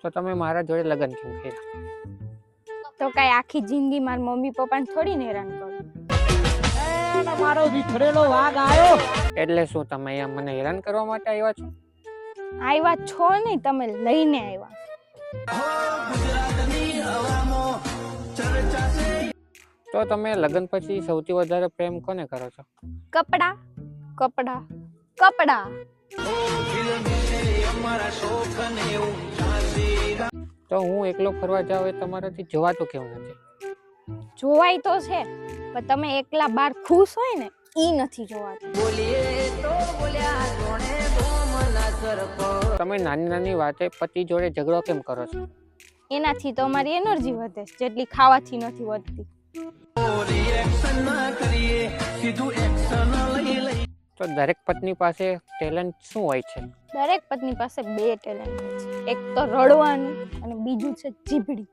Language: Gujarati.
તો તમે મારા જોડે લગ્ન કેમ કર્યા? તો કઈ આખી જિંદગી મારા મમ્મી પપ્પાને થોડી ને હેરાન કરું. મારો વિખરેલો વાઘ આવ્યો. એટલે શું તમે અહીંયા મને હેરાન કરવા માટે આવ્યા છો? આવ્યા છો નહીં, તમે લઈને આવ્યા. તો તમે લગ્ન પછી સૌથી વધારે પ્રેમ કોને કરો છો? કપડા કપડા કપડા. તો હું એકલો ફરવા જાઉં એ તમારાથી જોવાતું કેમ નથી? જોવાય તો છે, પણ તમે એકલા બાર ખુશ હોય ને ઈ નથી જોવાતું. તમે નાની નાની વાતે પતિ જોડે ઝઘડો કેમ કરો છો? એનાથી તો અમારી એનર્જી વધે છે, જેટલી ખાવાથી નથી વધતી. તો દરેક પત્ની પાસે ટેલેન્ટ શું હોય છે? દરેક પત્ની પાસે બે ટેલેન્ટ હોય છે, એક તો રડવાનું અને બીજું છે જીભડી.